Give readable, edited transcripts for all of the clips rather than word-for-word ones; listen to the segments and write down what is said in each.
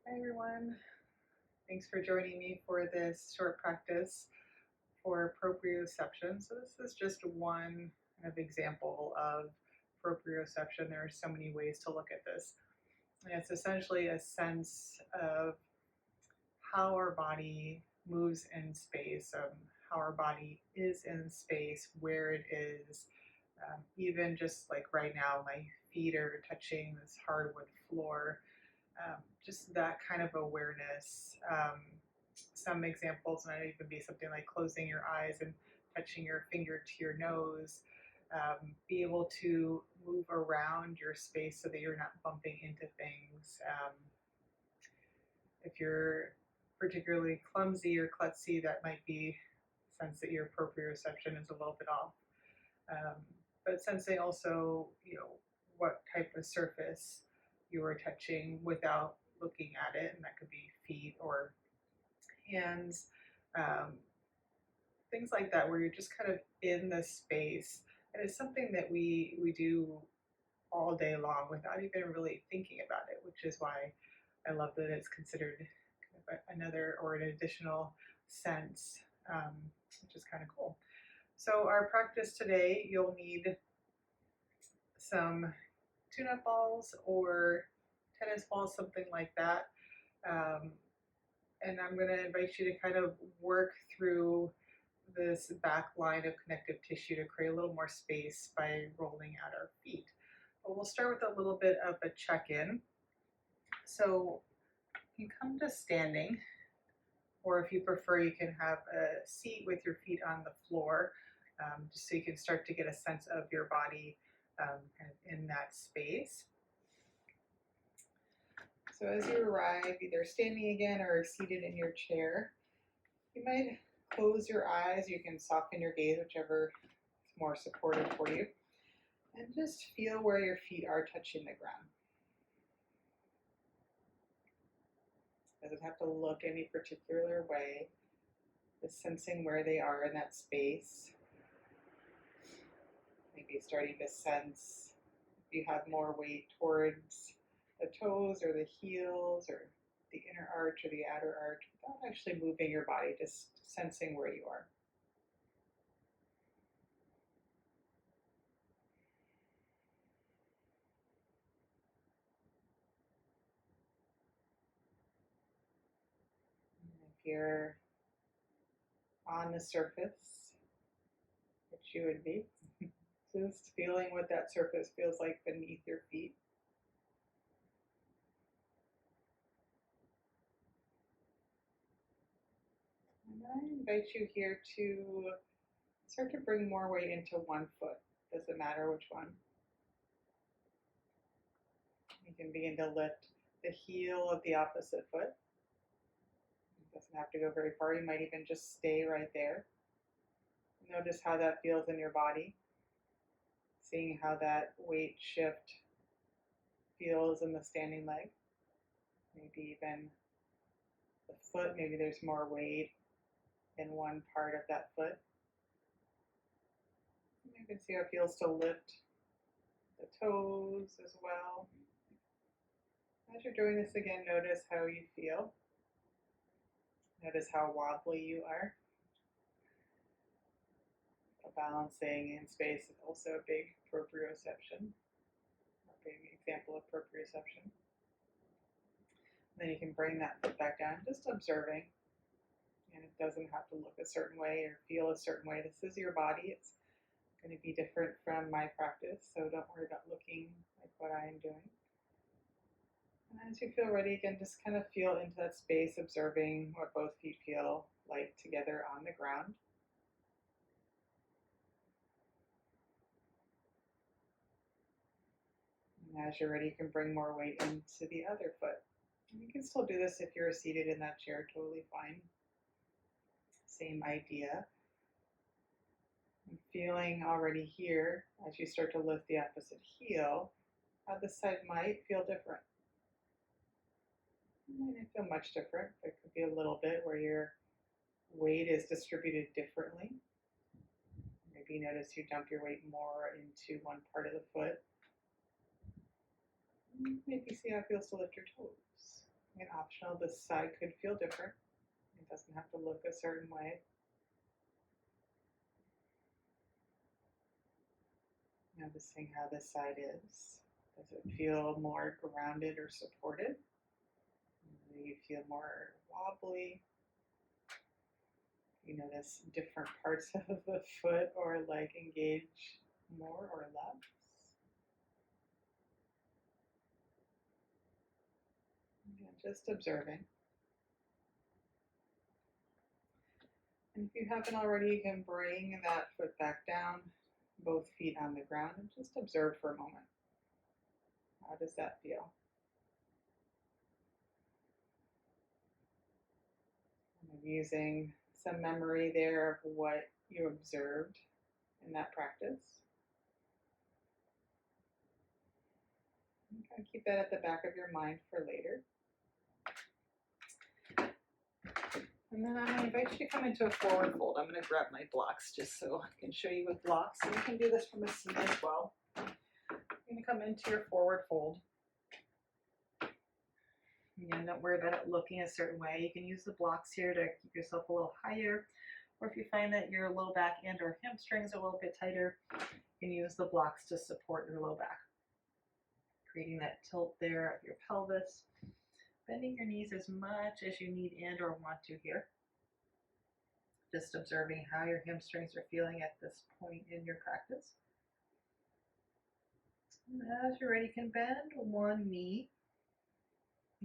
Hi everyone, thanks for joining me for this short practice for proprioception. So this is just one kind of example of proprioception. There are so many ways to look at this. And it's essentially a sense of how our body moves in space, how our body is in space, where it is. Even just like right now, my feet are touching this hardwood floor. Just that kind of awareness. Some examples might even be something like closing your eyes and touching your finger to your nose. Be able to move around your space so that you're not bumping into things. If you're particularly clumsy or klutzy, that might be a sense that your proprioception is a little bit off. Um, but sensing also, what type of surface you are touching without looking at it, and that could be feet or hands, um, things like that, where you're just kind of in the space. And it's something that we do all day long without even really thinking about it, which is why I love that it's considered kind of another or an additional sense, um, which is kind of cool. So our practice today, you'll need some tune-up balls or tennis balls, something like that. Um, and I'm going to invite you to kind of work through this back line of connective tissue to create a little more space by rolling out our feet. But we'll start with a little bit of a check-in. So you come to standing, or if you prefer, you can have a seat with your feet on the floor, just so you can start to get a sense of your body kind of in that space. So as you arrive, either standing again or seated in your chair, you might close your eyes. You can soften your gaze, whichever is more supportive for you, and just feel where your feet are touching the ground. Doesn't have to look any particular way, just sensing where they are in that space. Maybe starting to sense if you have more weight towards the toes or the heels or the inner arch or the outer arch without actually moving your body, just sensing where you are. If you're on the surface, which you would be, just feeling what that surface feels like beneath your feet. And I invite you here to start to bring more weight into one foot. Doesn't matter which one. You can begin to lift the heel of the opposite foot. It doesn't have to go very far. You might even just stay right there. Notice how that feels in your body. Seeing how that weight shift feels in the standing leg. Maybe even the foot, maybe there's more weight in one part of that foot. You can see how it feels to lift the toes as well. As you're doing this again, notice how you feel. Notice how wobbly you are. Balancing in space is also a big proprioception, a big example of proprioception. Then you can bring that foot back down, just observing. And it doesn't have to look a certain way or feel a certain way. This is your body. It's going to be different from my practice, so don't worry about looking like what I am doing. And as you feel ready, again, just kind of feel into that space, observing what both feet feel like together on the ground. And as you're ready, you can bring more weight into the other foot. And you can still do this if you're seated in that chair, totally fine. Same idea. And feeling already here, as you start to lift the opposite heel, how this side might feel different. It might feel much different. There could be a little bit where your weight is distributed differently. Maybe notice you dump your weight more into one part of the foot. Maybe see how it feels to lift your toes. Again, optional, this side could feel different. It doesn't have to look a certain way. Noticing how this side is. Does it feel more grounded or supported? Do you feel more wobbly? You notice different parts of the foot or leg engage more or less. Again, just observing. And if you haven't already, you can bring that foot back down, both feet on the ground, and just observe for a moment. How does that feel? I'm using some memory there of what you observed in that practice. You can keep that at the back of your mind for later. And then I'm going to invite you to come into a forward fold. I'm going to grab my blocks just so I can show you with blocks. And you can do this from a seat as well. You're going to come into your forward fold. Again, don't worry about it looking a certain way. You can use the blocks here to keep yourself a little higher. Or if you find that your low back and or hamstrings are a little bit tighter, you can use the blocks to support your low back. Creating that tilt there of your pelvis. Bending your knees as much as you need and or want to here. Just observing how your hamstrings are feeling at this point in your practice. And as you're ready, you can bend one knee.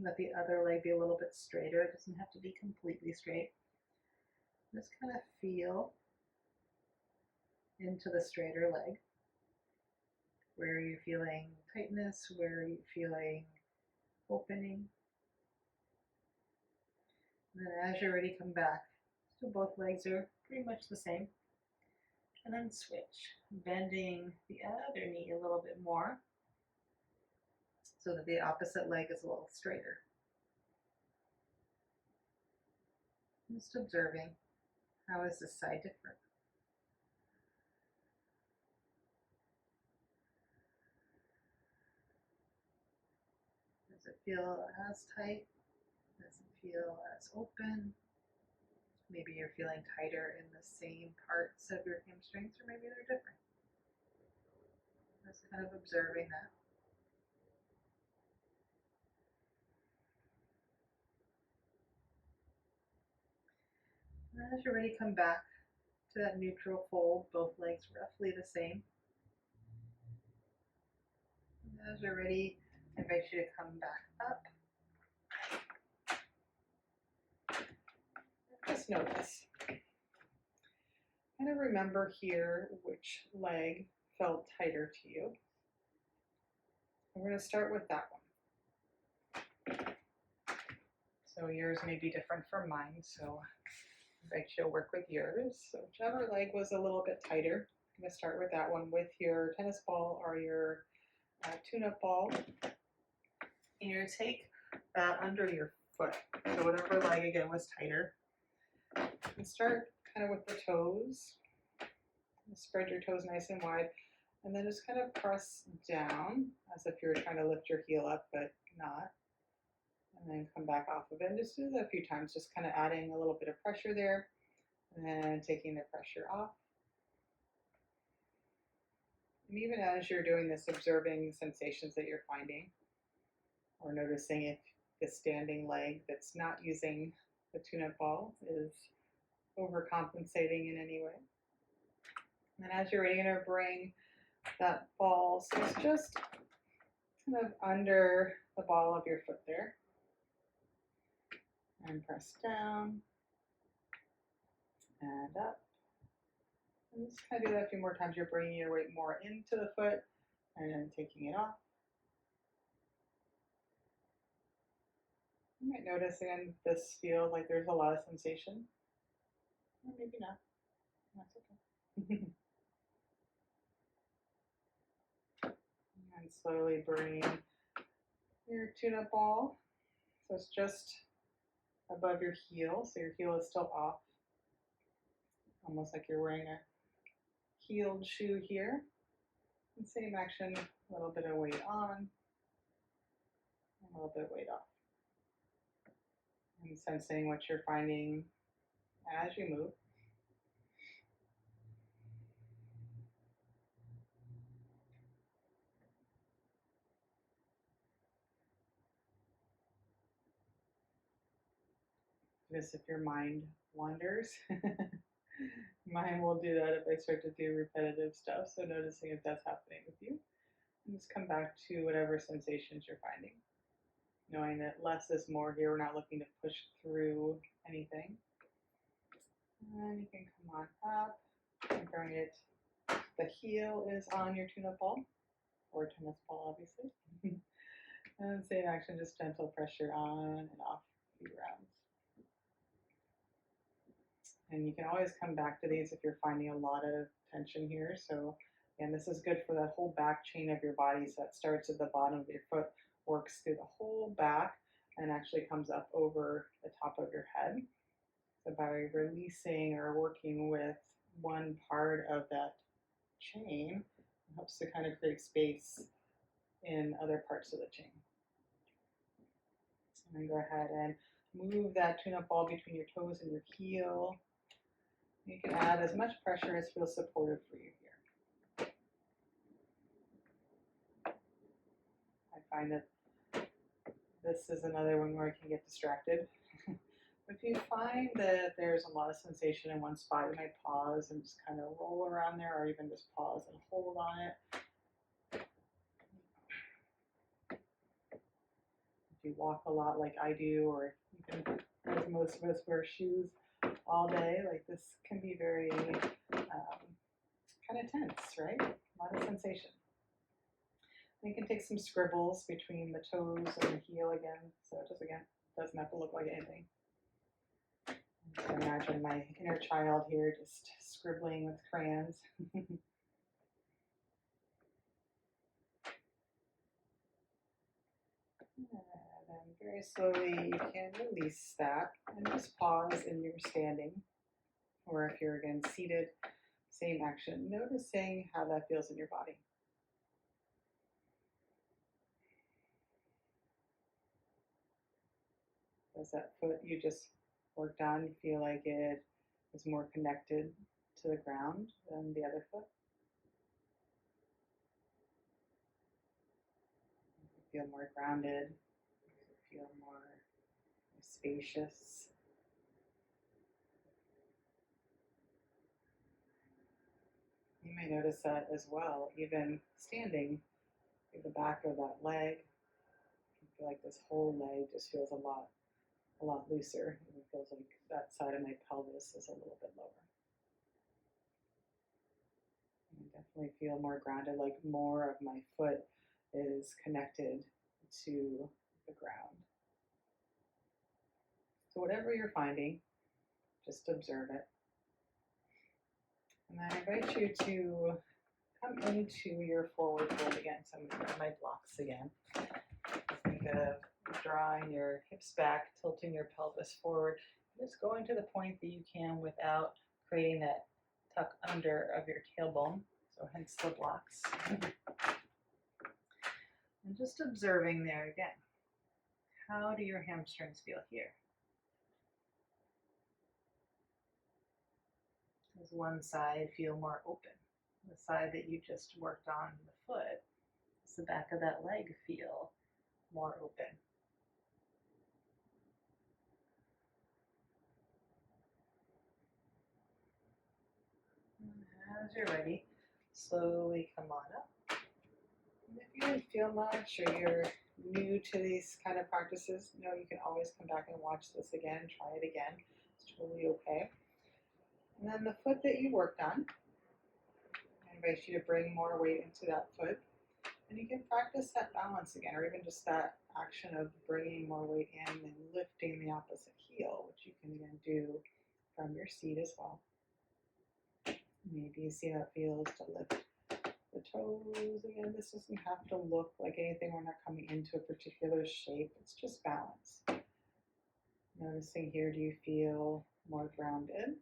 Let the other leg be a little bit straighter. It doesn't have to be completely straight. Just kind of feel into the straighter leg. Where are you feeling tightness? Where are you feeling opening? And then as you're ready, come back. So both legs are pretty much the same. And then switch, bending the other knee a little bit more so that the opposite leg is a little straighter. Just observing, how is this side different? Does it feel as tight? Does it feel as open? Maybe you're feeling tighter in the same parts of your hamstrings, or maybe they're different. Just kind of observing that. And as you're ready, come back to that neutral fold, both legs roughly the same. And as you're ready, I invite you to come back up. Just notice. Kind of remember here which leg felt tighter to you. We're going to start with that one. So yours may be different from mine, so I invite you to work with yours. So whichever leg was a little bit tighter, I'm going to start with that one with your tennis ball or your tune-up ball. And you're going to take that under your foot. So whatever leg again was tighter. And start kind of with the toes. Spread your toes nice and wide. And then just kind of press down as if you're trying to lift your heel up, but not. And then come back off of it. And just do that a few times, just kind of adding a little bit of pressure there. And then taking the pressure off. And even as you're doing this, observing sensations that you're finding. Or noticing if the standing leg that's not using the tune-up ball is overcompensating in any way. And then as you're ready, you're going to bring that ball, so it's just kind of under the ball of your foot there. And press down and up. And just kind of do that a few more times. You're bringing your weight more into the foot and then taking it off. You might notice again, this feels like there's a lot of sensation. Or maybe not. That's okay. And slowly bring your tune-up ball. So it's just above your heel. So your heel is still off. Almost like you're wearing a heeled shoe here. And same action, a little bit of weight on, and a little bit of weight off. and sensing what you're finding as you move. Because if your mind wanders, mine will do that if I start to do repetitive stuff. So noticing if that's happening with you. And just come back to whatever sensations you're finding. Knowing that less is more here. We're not looking to push through anything. And you can come on up and bring it. The heel is on your tune-up ball, or tennis ball, obviously. And same action, just gentle pressure on and off a few rounds. And you can always come back to these if you're finding a lot of tension here. So, and this is good for that whole back chain of your body. So that starts at the bottom of your foot, works through the whole back, and actually comes up over the top of your head. So by releasing or working with one part of that chain, it helps to kind of create space in other parts of the chain. And then go ahead and move that tune-up ball between your toes and your heel. You can add as much pressure as feels supportive for you here. I find that this is another one where I can get distracted. If you find that there's a lot of sensation in one spot, you might pause and just kind of roll around there, or even just pause and hold on it. If you walk a lot like I do, or even as most of us wear shoes all day, like this can be very kind of tense, right? A lot of sensation. You can take some scribbles between the toes and the heel again, so it just again doesn't have to look like anything. I imagine my inner child here just scribbling with crayons. And then very slowly you can release that and just pause in your standing, or if you're again seated, same action, noticing how that feels in your body. Does that foot you just worked on feel like it is more connected to the ground than the other foot? Does it feel more grounded? Does it feel more spacious? You may notice that as well, even standing through the back of that leg. I feel like this whole leg just feels a lot looser. It feels like that side of my pelvis is a little bit lower. I definitely feel more grounded, like more of my foot is connected to the ground. So whatever you're finding, just observe it. And I invite you to come into your forward fold again. So I'm going to grab my blocks again. Think of drawing your hips back, tilting your pelvis forward, just going to the point that you can without creating that tuck under of your tailbone. So hence the blocks. And just observing there again. How do your hamstrings feel here? Does one side feel more open? The side that you just worked on the foot, does the back of that leg feel more open? And as you're ready, slowly come on up. And if you didn't feel much, or you're new to these kind of practices, you know, you can always come back and watch this again, try it again. It's totally okay. And then the foot that you worked on, I invite you to bring more weight into that foot. And you can practice that balance again, or even just that action of bringing more weight in and lifting the opposite heel, which you can again do from your seat as well. Maybe you see how it feels to lift the toes. Again, this doesn't have to look like anything. We're not coming into a particular shape. It's just balance. Noticing here, do you feel more grounded?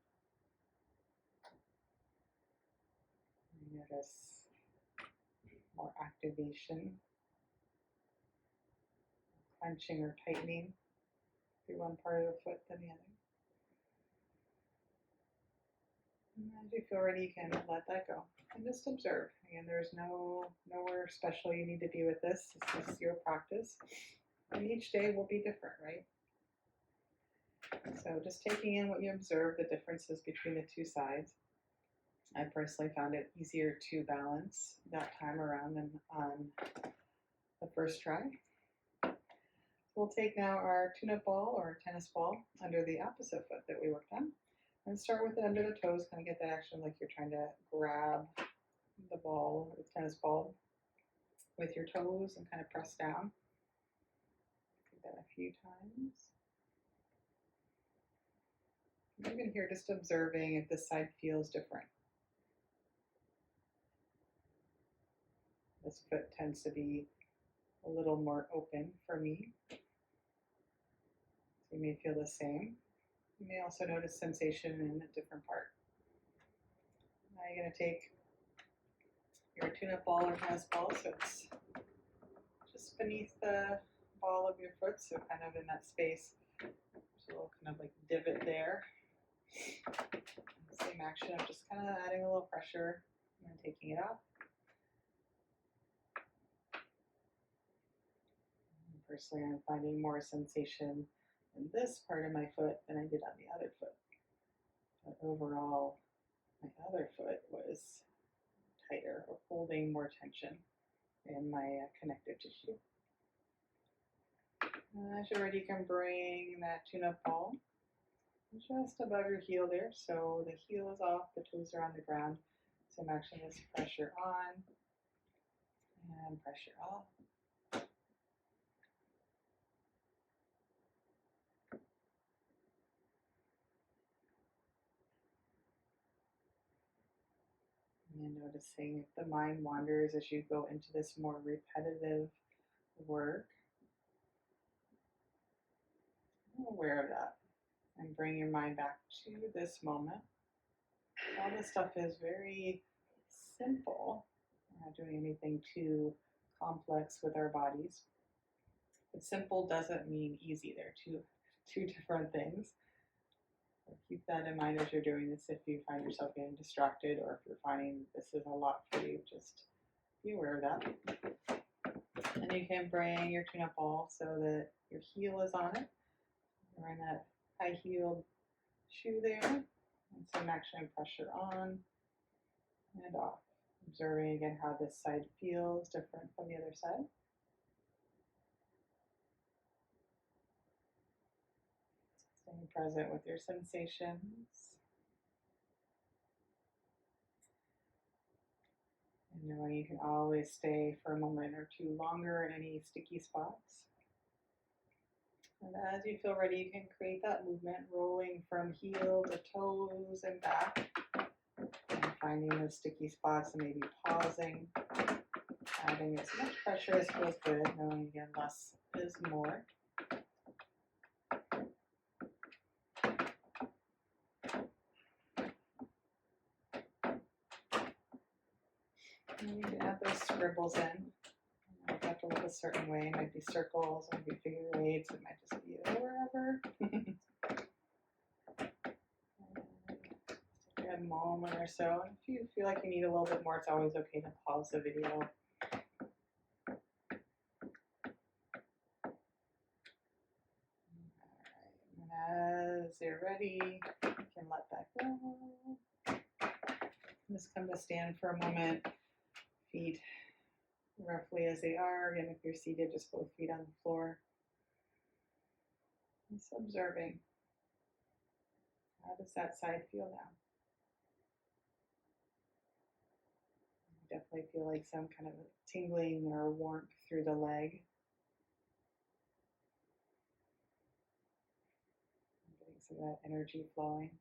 Notice more activation, clenching or tightening. through one part of the foot than the other. And as you feel ready, you can let that go and just observe. Again, there's nowhere special you need to be with this. This is your practice, and each day will be different, right? So just taking in what you observe, the differences between the two sides. I personally found it easier to balance that time around than on the first try. We'll take now our tune-up ball or tennis ball under the opposite foot that we worked on. And start with it under the toes, kind of get that action like you're trying to grab the ball, the tennis ball, with your toes and kind of press down. Do that a few times. Even here, just observing if this side feels different. This foot tends to be a little more open for me. So you may feel the same. You may also notice sensation in a different part. Now you're going to take your tune-up ball or tennis ball, so it's just beneath the ball of your foot, so kind of in that space. There's a little kind of like divot there. Same action of just kind of adding a little pressure and then taking it off. Personally, I'm finding more sensation in this part of my foot than I did on the other foot. But overall, my other foot was tighter or holding more tension in my connective tissue. As you're ready, you can bring that tune-up ball just above your heel there. So the heel is off, the toes are on the ground. Same action is pressure on and pressure off. And noticing if the mind wanders as you go into this more repetitive work. I'm aware of that. And bring your mind back to this moment. All this stuff is very simple. We're not doing anything too complex with our bodies. But simple doesn't mean easy. They're two different things. So keep that in mind as you're doing this. If you find yourself getting distracted or if you're finding this is a lot for you, just be aware of that. And you can bring your tune-up ball so that your heel is on it. You're wearing that high-heeled shoe there. And some action pressure on and off. Observing again how this side feels different from the other side. Staying present with your sensations. And knowing you can always stay for a moment or two longer in any sticky spots. And as you feel ready, you can create that movement, rolling from heel to toes and back. And finding those sticky spots and maybe pausing. Adding as much pressure as feels good, knowing again less is more. And you can add those scribbles in. You don't have to look a certain way. It might be circles, it might be figure eights, it might just be wherever. A moment or so. And if you feel like you need a little bit more, it's always okay to pause the video. And as you're ready, you can let that go. Just come to stand for a moment. Feet roughly as they are. Again, if you're seated, just both feet on the floor. Just observing. How does that side feel now? Definitely feel like some kind of tingling or warmth through the leg. Getting some of that energy flowing.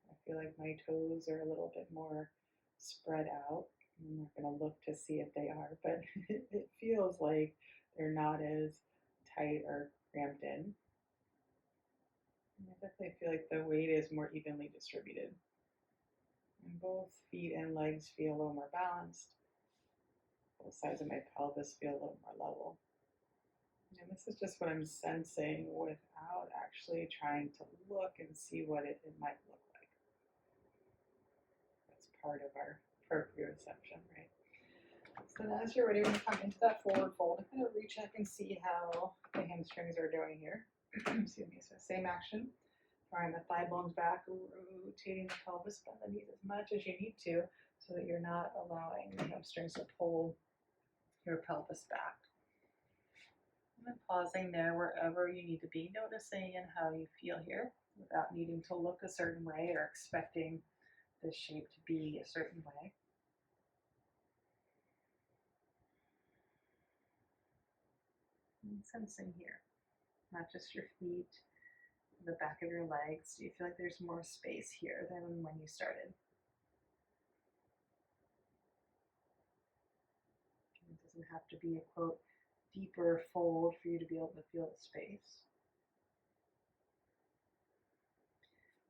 I feel like my toes are a little bit more spread out. I'm not going to look to see if they are, but it feels like they're not as tight or cramped in. I definitely feel like the weight is more evenly distributed. And both feet and legs feel a little more balanced. Both sides of my pelvis feel a little more level. And this is just what I'm sensing without actually trying to look and see what it might look like. That's part of our proprioception, right? So then as you're ready, we're going to come into that forward fold and kind of reach up and see how the hamstrings are doing here. Excuse me. So same action. Drawing the thigh bones back, rotating the pelvis, bend the knees as much as you need to so that you're not allowing the hamstrings to pull your pelvis back. And then pausing there wherever you need to be, noticing and how you feel here without needing to look a certain way or expecting this shape to be a certain way. And sensing here, not just your feet, the back of your legs. Do you feel like there's more space here than when you started? It doesn't have to be a quote deeper fold for you to be able to feel the space.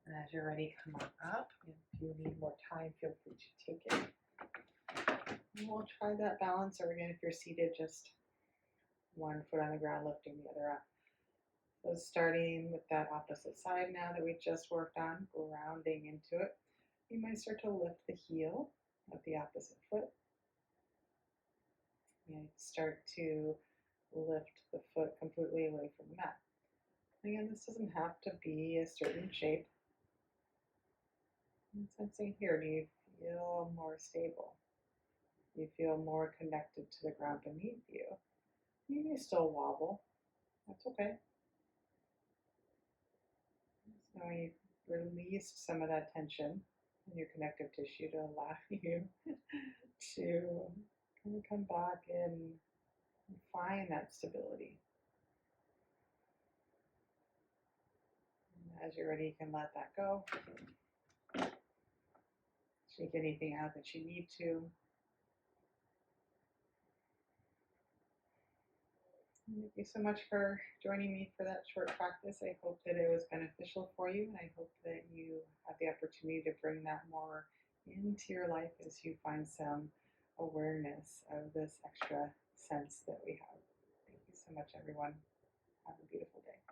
And as you're ready, come on up. If you need more time, feel free to take it. And we'll try that balance, or again, if you're seated, just one foot on the ground, lifting the other up. So starting with that opposite side now that we just worked on, grounding into it, you might start to lift the heel of the opposite foot. And start to lift the foot completely away from the mat. Again, this doesn't have to be a certain shape. And sensing here, do you feel more stable? Do you feel more connected to the ground beneath you? You may still wobble. That's okay. So you release some of that tension in your connective tissue to allow you to kind of come back and find that stability. And as you're ready, you can let that go. Shake anything out that you need to. Thank you so much for joining me for that short practice. I hope that it was beneficial for you, and I hope that you have the opportunity to bring that more into your life as you find some awareness of this extra sense that we have. Thank you so much, everyone. Have a beautiful day.